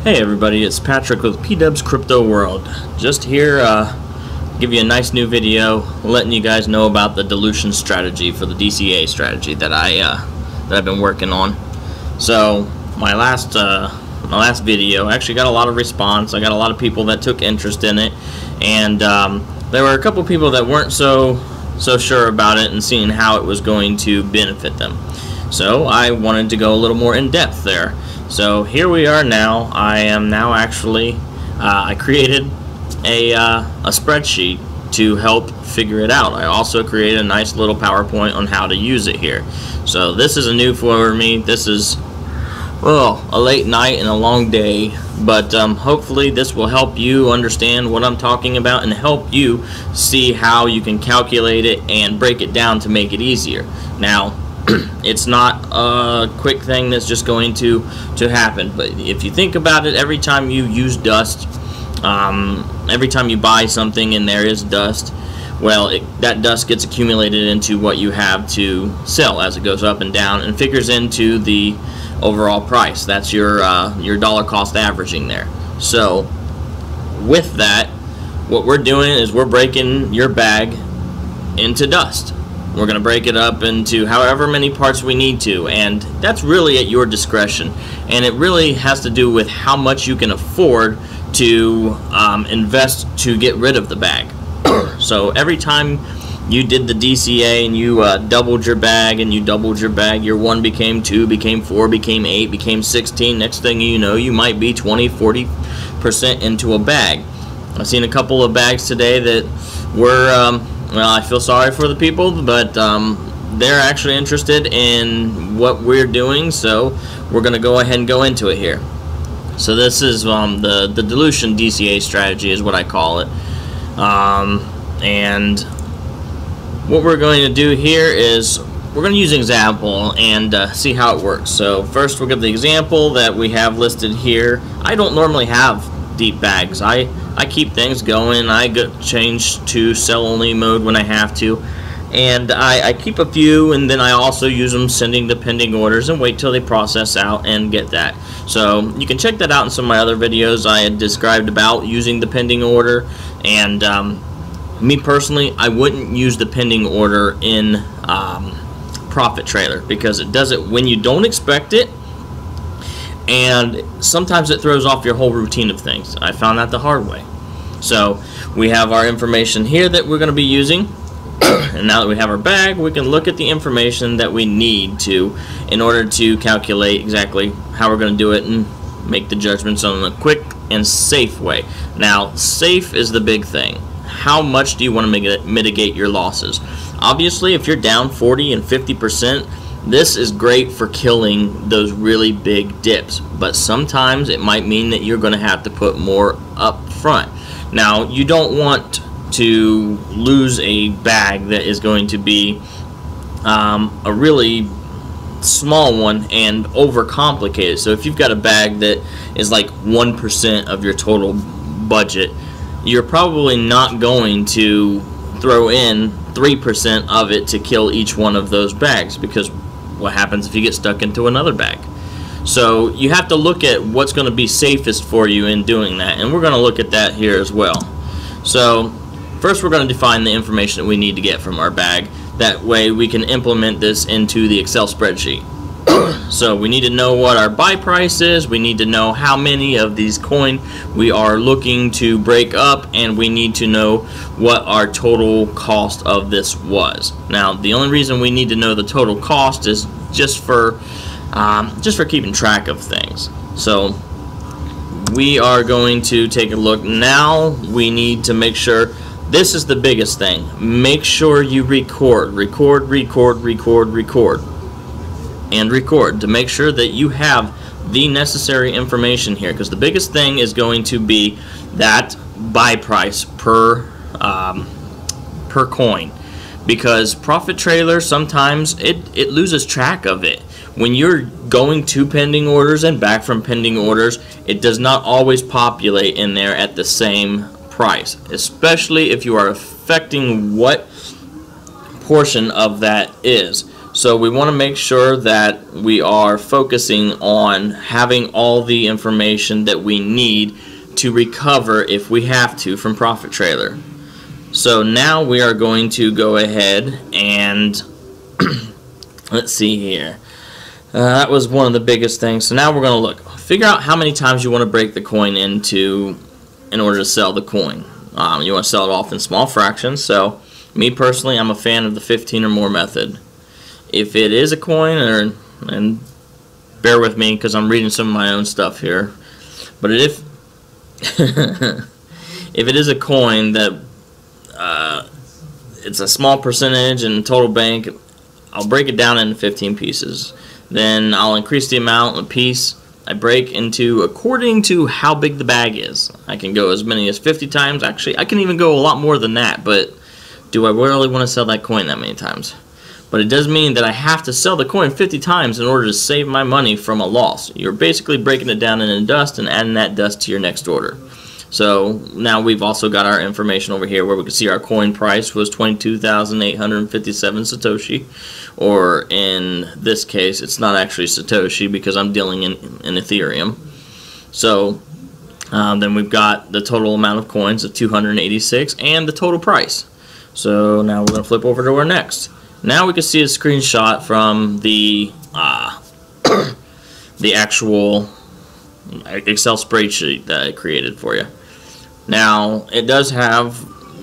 Hey everybody, it's Patrick with PDubs Crypto World. Just here, give you a nice new video letting you guys know about the dilution strategy for the DCA strategy that I've been working on. So my last video actually got a lot of response. I got a lot of people that took interest in it, and there were a couple people that weren't so sure about it and seeing how it was going to benefit them. So I wanted to go a little more in depth there. So here we are now. I am now actually, I created a spreadsheet to help figure it out. I also created a nice little PowerPoint on how to use it here. So this is a new for me. This is, well, a late night and a long day, but hopefully this will help you understand what I'm talking about and help you see how you can calculate it and break it down to make it easier. Now, it's not a quick thing that's just going to happen, but if you think about it, every time you use dust, every time you buy something and there is dust, well, that dust gets accumulated into what you have to sell as it goes up and down and figures into the overall price. That's your dollar cost averaging there. So with that, what we're doing is we're breaking your bag into dust. We're going to break it up into however many parts we need to, and that's really at your discretion, and it really has to do with how much you can afford to invest to get rid of the bag. So every time you did the DCA and you doubled your bag and you doubled your bag, your 1 became 2, became 4, became 8, became 16. Next thing you know, you might be 20-40% into a bag. I've seen a couple of bags today that were well, I feel sorry for the people, but they're actually interested in what we're doing, so we're going to go ahead and go into it here. So this is the dilution DCA strategy is what I call it. And what we're going to do here is we're going to use an example and see how it works. So first we'll give the example that we have listed here. I don't normally have deep bags. I keep things going. I change to sell only mode when I have to, and I keep a few, and then I also use them sending the pending orders and wait till they process out and get that. So you can check that out in some of my other videos. I had described about using the pending order, and me personally, I wouldn't use the pending order in Profit Trailer because it does it when you don't expect it, and sometimes it throws off your whole routine of things. I found that the hard way. So we have our information here that we're going to be using, and now that we have our bag, we can look at the information that we need to in order to calculate exactly how we're going to do it and make the judgments on a quick and safe way. Now, safe is the big thing. How much do you want to mitigate your losses? Obviously, if you're down 40 and 50%, this is great for killing those really big dips, but sometimes it might mean that you're going to have to put more up front. Now, you don't want to lose a bag that is going to be a really small one and overcomplicated. So if you've got a bag that is like 1% of your total budget, you're probably not going to throw in 3% of it to kill each one of those bags, because what happens if you get stuck into another bag? So you have to look at what's going to be safest for you in doing that, and we're going to look at that here as well. So first we're going to define the information that we need to get from our bag. That way we can implement this into the Excel spreadsheet. So we need to know what our buy price is, we need to know how many of these coin we are looking to break up, and we need to know what our total cost of this was. Now, the only reason we need to know the total cost is just for keeping track of things. So we are going to take a look. Now we need to make sure, this is the biggest thing, make sure you record and record to make sure that you have the necessary information here, because the biggest thing is going to be that buy price per coin, because Profit Trailer sometimes it loses track of it. When you're going to pending orders and back from pending orders, it does not always populate in there at the same price, especially if you are affecting what portion of that is. So we want to make sure that we are focusing on having all the information that we need to recover if we have to from Profit Trailer. So now we are going to go ahead and let's see here. That was one of the biggest things. So now we're going to figure out how many times you want to break the coin into in order to sell the coin. You want to sell it off in small fractions. So me personally, I'm a fan of the 15 or more method. If it is a coin, and bear with me because I'm reading some of my own stuff here, but if if it is a coin that it's a small percentage in total bank, I'll break it down into 15 pieces. Then I'll increase the amount a piece I break into according to how big the bag is. I can go as many as 50 times. Actually, I can even go a lot more than that, but do I really want to sell that coin that many times? But it does mean that I have to sell the coin 50 times in order to save my money from a loss. You're basically breaking it down into dust and adding that dust to your next order. So now we've also got our information over here where we can see our coin price was 22,857 Satoshi, or in this case it's not actually Satoshi because I'm dealing in Ethereum. So then we've got the total amount of coins of 286 and the total price. So now we're going to flip over to our next. Now we can see a screenshot from the the actual Excel spreadsheet that I created for you. Now it does have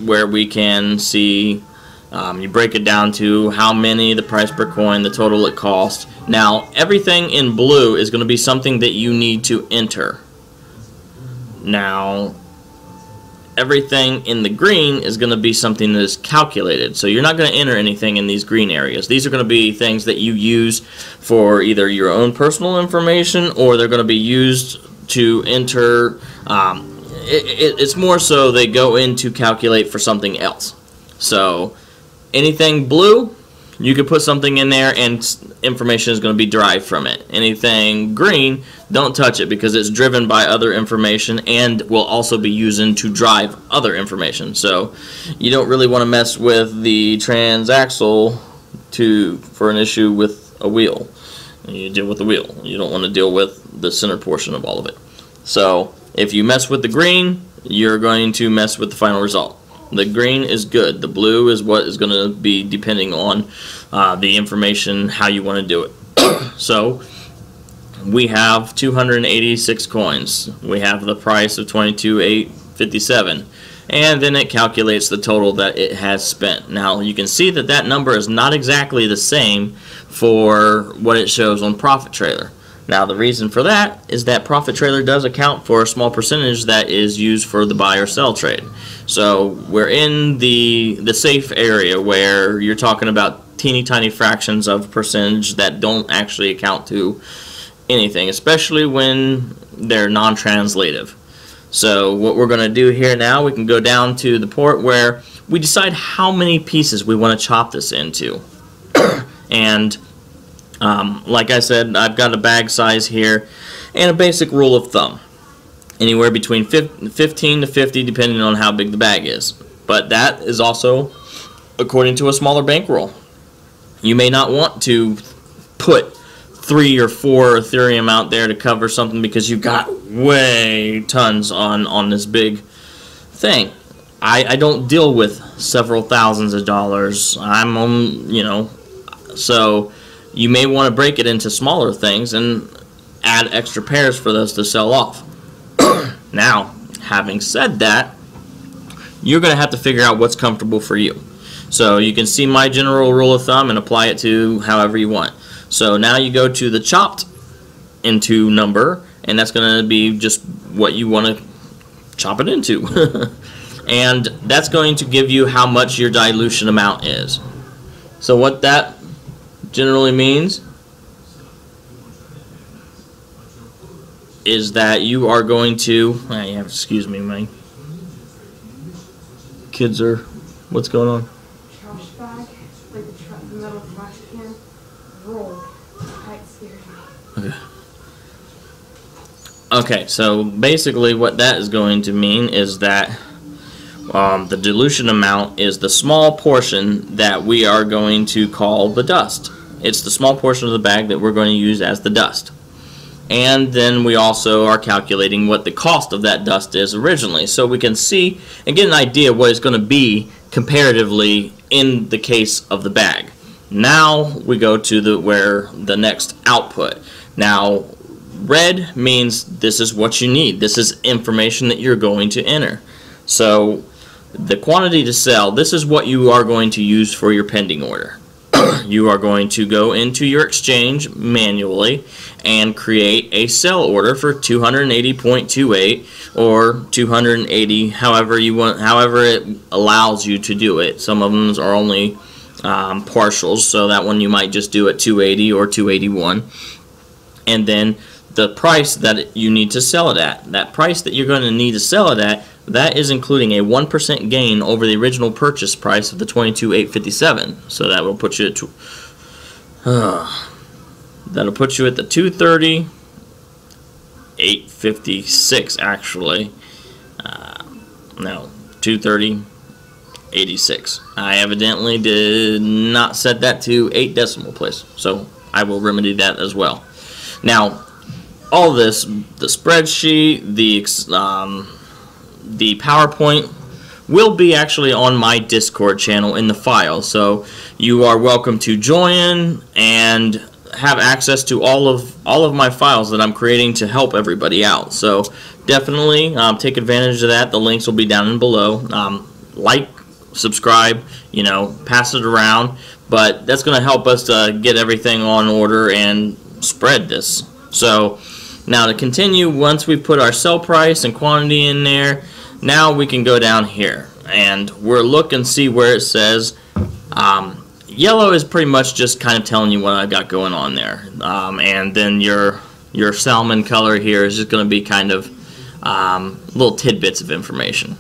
where we can see you break it down to how many, the price per coin, the total it cost. Now everything in blue is going to be something that you need to enter. Now everything in the green is going to be something that is calculated. So you're not going to enter anything in these green areas. These are going to be things that you use for either your own personal information, or they're going to be used to enter. It's more so they go in to calculate for something else. So anything blue, you can put something in there and information is going to be derived from it. Anything green, don't touch it because it's driven by other information and will also be used to drive other information. So you don't really want to mess with the transaxle for an issue with a wheel. You deal with the wheel. You don't want to deal with the center portion of all of it. So if you mess with the green, you're going to mess with the final result. The green is good. The blue is what is going to be depending on the information, how you want to do it. So we have 286 coins. We have the price of 22,857, and then it calculates the total that it has spent. Now you can see that that number is not exactly the same for what it shows on Profit Trailer. Now the reason for that is that Profit Trailer does account for a small percentage that is used for the buy or sell trade. So we're in the safe area where you're talking about teeny tiny fractions of percentage that don't actually account to anything, especially when they're non-translative. So what we're going to do here now, we can go down to the port where we decide how many pieces we want to chop this into. And like I said, I've got a bag size here and a basic rule of thumb. Anywhere between 15 to 50 depending on how big the bag is. But that is also according to a smaller bankroll. You may not want to put 3 or 4 Ethereum out there to cover something because you've got way tons on this big thing. I don't deal with several thousands of dollars. I'm on, so you may want to break it into smaller things and add extra pairs for those to sell off. Now, having said that, you're going to have to figure out what's comfortable for you. So you can see my general rule of thumb and apply it to however you want. So now you go to the chopped into number, and that's going to be just what you want to chop it into. And that's going to give you how much your dilution amount is. So what that generally means is that you are going to, excuse me, my kids are, what's going on? Trash bag, like the metal trash can, roll. That scared me. Okay, so basically what that is going to mean is that the dilution amount is the small portion that we are going to call the dust. It's the small portion of the bag that we're going to use as the dust. And then we also are calculating what the cost of that dust is originally, so we can see and get an idea what it's going to be comparatively in the case of the bag. Now we go to the next output. Now red means this is what you need. This is information that you're going to enter. So the quantity to sell, this is what you are going to use for your pending order. You are going to go into your exchange manually and create a sell order for 280.28 or 280, however you want, however it allows you to do it. Some of them are only partials, so that one you might just do at 280 or 281. And then the price that you need to sell it at. That price that you're going to need to sell it at, that is including a 1% gain over the original purchase price of the $22,857. So that will put you at that'll put you at the $230,856 actually. No, 230.86. I evidently did not set that to 8 decimal place, so I will remedy that as well. Now, all this, the spreadsheet, the PowerPoint will be actually on my Discord channel in the file, so you are welcome to join and have access to all of my files that I'm creating to help everybody out. So definitely take advantage of that. The links will be down and below. Like, subscribe, you know, pass it around, but that's going to help us get everything on order and spread this. So now to continue, once we put our sell price and quantity in there, now we can go down here and we're looking and see where it says yellow is pretty much just kind of telling you what I've got going on there, and then your salmon color here is just going to be kind of little tidbits of information.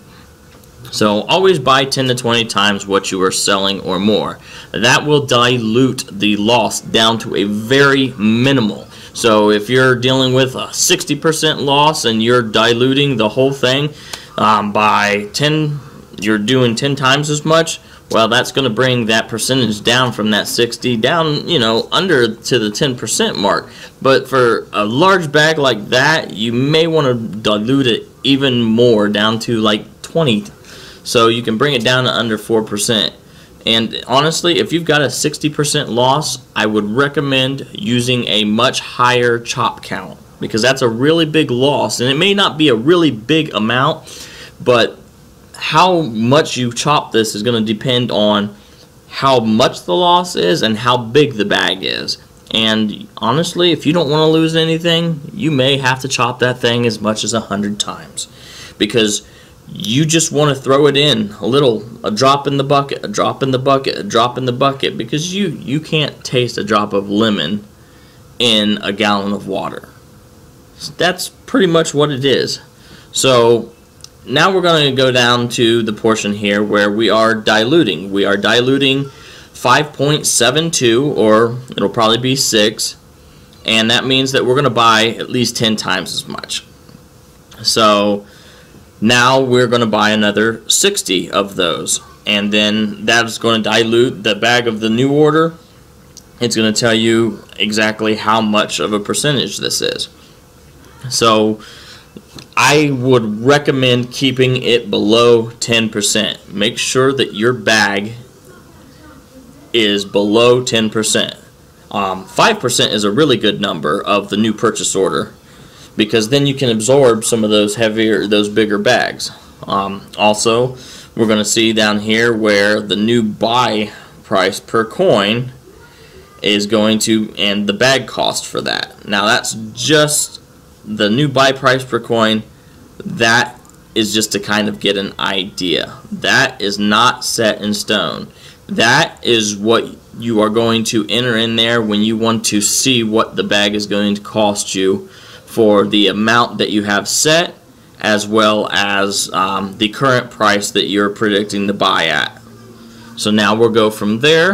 So always buy 10 to 20 times what you are selling or more. That will dilute the loss down to a very minimal. So if you're dealing with a 60% loss and you're diluting the whole thing by 10, you're doing 10 times as much, well, that's going to bring that percentage down from that 60 down, you know, under to the 10% mark. But for a large bag like that, you may want to dilute it even more down to like 20. So you can bring it down to under 4%. And honestly, if you've got a 60% loss, I would recommend using a much higher chop count, because that's a really big loss. And it may not be a really big amount, but how much you chop this is going to depend on how much the loss is and how big the bag is. And honestly, if you don't want to lose anything, you may have to chop that thing as much as 100 times, because you just want to throw it in a drop in the bucket, a drop in the bucket, a drop in the bucket, because you can't taste a drop of lemon in a gallon of water. So that's pretty much what it is. So now we're going to go down to the portion here where we are diluting. We are diluting 5.72, or it'll probably be 6, and that means that we're going to buy at least 10 times as much. So now we're going to buy another 60 of those, and then that's going to dilute the bag of the new order. It's going to tell you exactly how much of a percentage this is. So I would recommend keeping it below 10%. Make sure that your bag is below 10%. 5% is a really good number of the new purchase order, because then you can absorb some of those bigger bags. Also, we're going to see down here where the new buy price per coin is going to, and the bag cost for that. Now that's just the new buy price per coin. That is just to kind of get an idea. That is not set in stone. That is what you are going to enter in there when you want to see what the bag is going to cost you for the amount that you have set, as well as the current price that you're predicting to buy at. So now we'll go from there,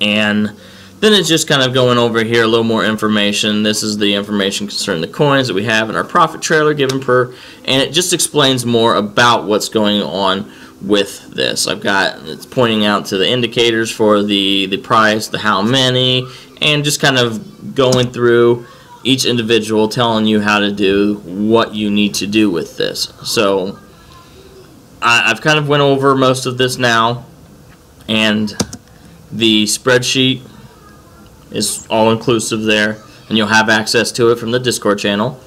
and then it's just kind of going over here a little more information. This is the information concerning the coins that we have in our profit trailer given per, and it just explains more about what's going on with this. It's pointing out to the indicators for the price, the how many, and just kind of going through each individual, telling you how to do what you need to do with this. So I've kind of went over most of this now, and the spreadsheet is all inclusive there, and you'll have access to it from the Discord channel.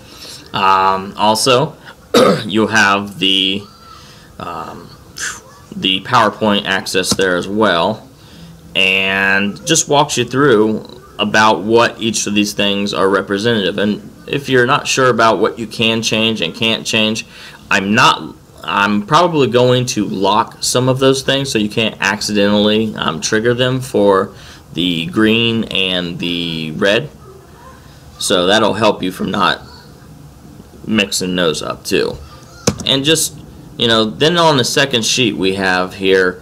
Also, you'll have the PowerPoint access there as well, and just walks you through about what each of these things are representative. And if you're not sure about what you can change and can't change, I'm probably going to lock some of those things so you can't accidentally trigger them for the green and the red. So that'll help you from not mixing those up too. And just, then on the second sheet we have here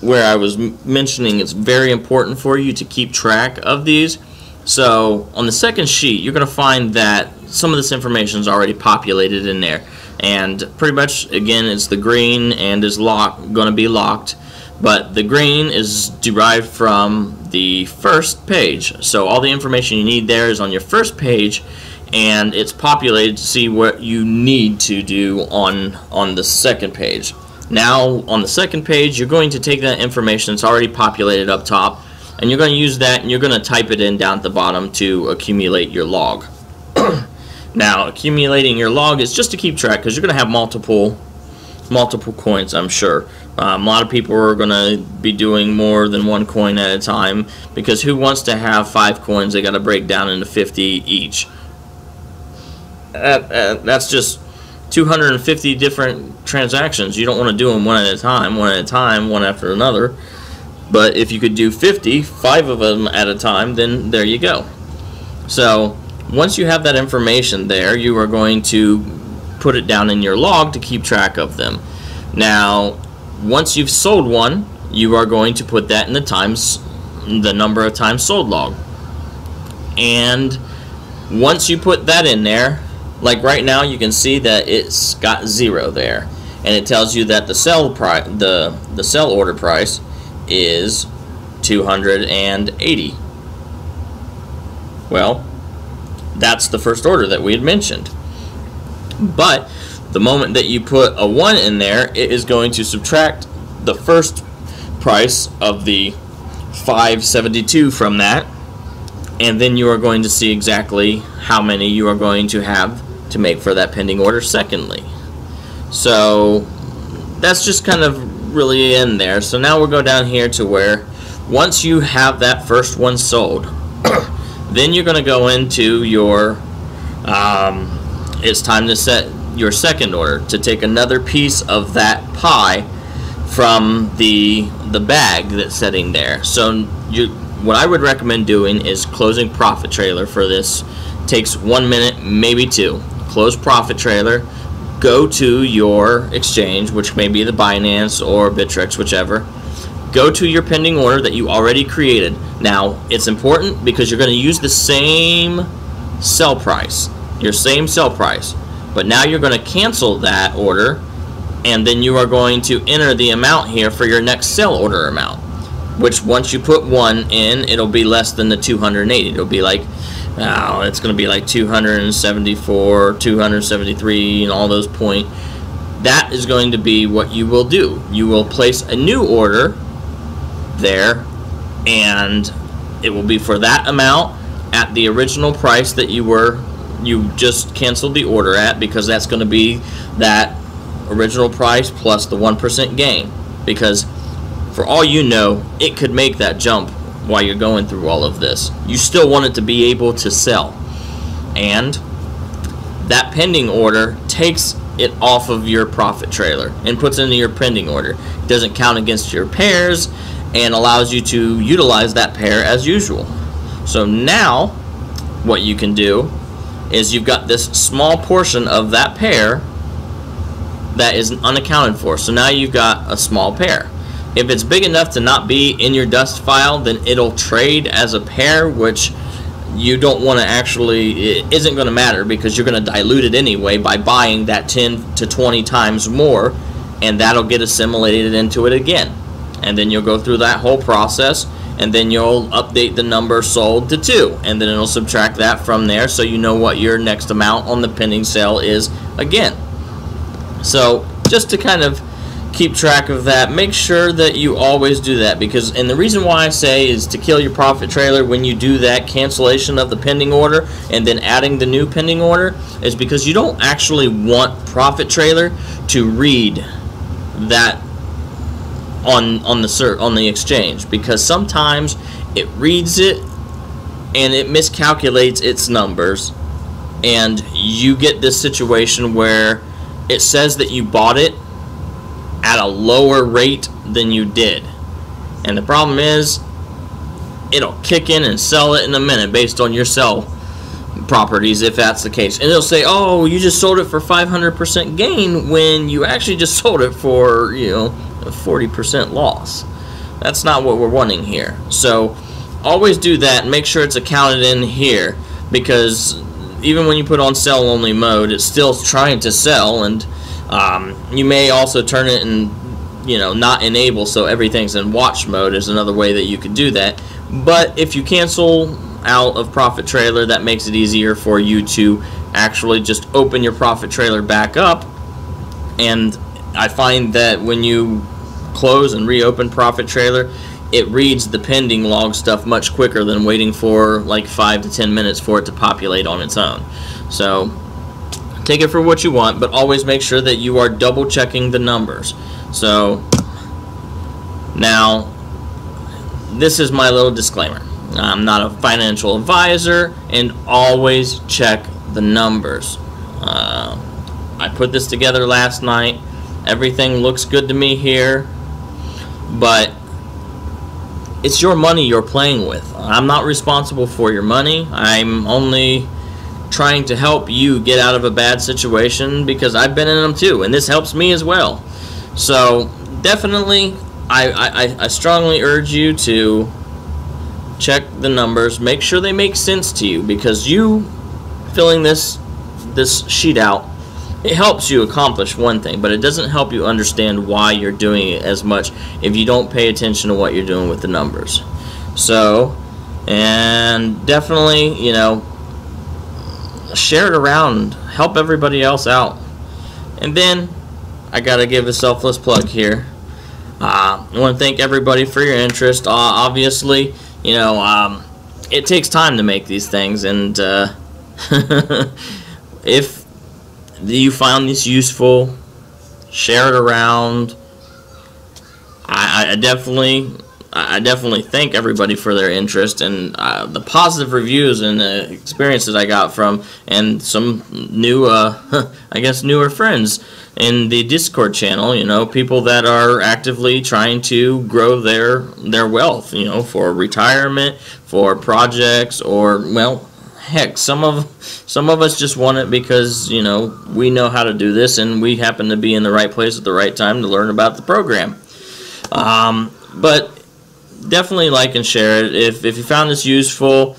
where I was mentioning it's very important for you to keep track of these. So on the second sheet, you're going to find that some of this information is already populated in there. And pretty much, again, it's the green and is going to be locked. But the green is derived from the first page. So all the information you need there is on your first page, and it's populated to see what you need to do on the second page. Now, on the second page, you're going to take that information that's already populated up top, and you're going to use that, and you're going to type it in down at the bottom to accumulate your log. Now, accumulating your log is just to keep track, because you're going to have multiple coins, I'm sure. A lot of people are going to be doing more than one coin at a time, because who wants to have 5 coins? They got to break down into 50 each. That's just 250 different transactions. You don't want to do them one at a time, one after another. But if you could do 50, 5 of them at a time, then there you go. So once you have that information there, you are going to put it down in your log to keep track of them. Now, once you've sold one, you are going to put that in the number of times sold log. And once you put that in there, like right now, you can see that it's got 0 there, and it tells you that the sell order price is 280. Well, that's the first order that we had mentioned. But the moment that you put a 1 in there, it is going to subtract the first price of the 572 from that, and then you are going to see exactly how many you are going to have to make for that pending order secondly. So that's just kind of really in there. So now we'll go down here to where once you have that first one sold, then you're going to go into your it's time to set your second order, to take another piece of that pie from the bag that's sitting there. So what I would recommend doing is closing profit trailer for this. Takes 1 minute, maybe 2. Close profit trailer, go to your exchange, which may be the Binance or Bittrex, whichever. Go to your pending order that you already created. Now, it's important because you're going to use the same sell price, but now you're going to cancel that order, and then you are going to enter the amount here for your next sell order amount, which once you put 1 in, it'll be less than the 280. It'll be like, it's going to be like 274, 273, and all those points. That is going to be what you will do. You will place a new order there, and it will be for that amount at the original price that you just canceled the order at, because that's going to be that original price plus the 1% gain, because for all you know, it could make that jump while you're going through all of this. You still want it to be able to sell, and that pending order takes it off of your profit trailer and puts it into your pending order. It doesn't count against your pairs and allows you to utilize that pair as usual. So now what you can do is you've got this small portion of that pair that is unaccounted for. So now you've got a small pair. If it's big enough to not be in your dust file, then it'll trade as a pair, which you don't want to actually, it isn't going to matter because you're going to dilute it anyway by buying that 10 to 20 times more and that'll get assimilated into it again. And then you'll go through that whole process, and then you'll update the number sold to 2, and then it'll subtract that from there, so you know what your next amount on the pending sale is again. So just to kind of keep track of that, make sure that you always do that, because, and the reason why I say is to kill your profit trailer when you do that cancellation of the pending order and then adding the new pending order, is because you don't actually want profit trailer to read that on the exchange, because sometimes it reads it and it miscalculates its numbers, and you get this situation where it says that you bought it at a lower rate than you did, and the problem is it'll kick in and sell it in a minute based on your sell properties, if that's the case, and it'll say, oh, you just sold it for 500% gain when you actually just sold it for, you know, a 40% loss. That's not what we're wanting here. So always do that and make sure it's accounted in here, because even when you put on sell only mode, it's still trying to sell, and you may also turn it and, you know, not enable, so everything's in watch mode is another way that you could do that. But if you cancel out of profit trailer, that makes it easier for you to actually just open your profit trailer back up. And I find that when you close and reopen profit trailer, it reads the pending log stuff much quicker than waiting for like 5 to 10 minutes for it to populate on its own. So take it for what you want, but always make sure that you are double checking the numbers. So now, this is my little disclaimer. I'm not a financial advisor, and always check the numbers. I put this together last night. Everything looks good to me here, but it's your money you're playing with. I'm not responsible for your money. I'm only trying to help you get out of a bad situation, because I've been in them too, and this helps me as well. So definitely, I strongly urge you to check the numbers, make sure they make sense to you, because you filling this sheet out, it helps you accomplish one thing, but it doesn't help you understand why you're doing it as much if you don't pay attention to what you're doing with the numbers. So, and definitely, you know, share it around, help everybody else out. And then I gotta give a selfless plug here. I want to thank everybody for your interest. Obviously, you know, it takes time to make these things, and if you found this useful, share it around. I definitely thank everybody for their interest, and the positive reviews and the experiences I got from, and some new, I guess, newer friends in the Discord channel. You know, people that are actively trying to grow their wealth. You know, for retirement, for projects, or, well, heck, some of us just want it because, you know, we know how to do this, and we happen to be in the right place at the right time to learn about the program. But definitely like and share it. If you found this useful,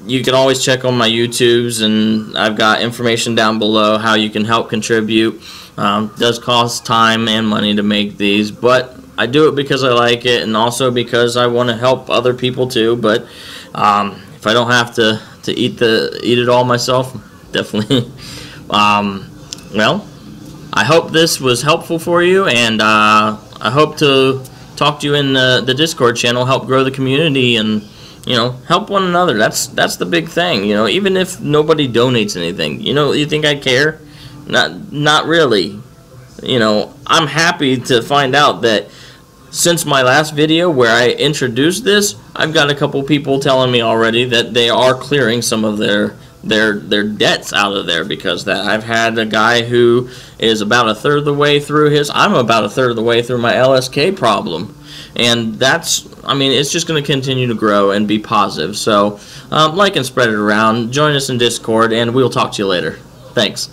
you can always check on my YouTubes, and I've got information down below how you can help contribute. It does cost time and money to make these, but I do it because I like it, and also because I want to help other people too. But if I don't have to eat it all myself, definitely. Well, I hope this was helpful for you, and I hope to talk to you in the Discord channel, help grow the community, and, you know, help one another. That's the big thing. You know, even if nobody donates anything, you know, you think I care? Not really. You know, I'm happy to find out that since my last video where I introduced this, I've got a couple people telling me already that they are clearing some of their debts out of there because that. I've had a guy who is about a third of the way through his. I'm about a third of the way through my LSK problem, and that's, I mean, it's just going to continue to grow and be positive. So like and spread it around. Join us in Discord, and we'll talk to you later. Thanks.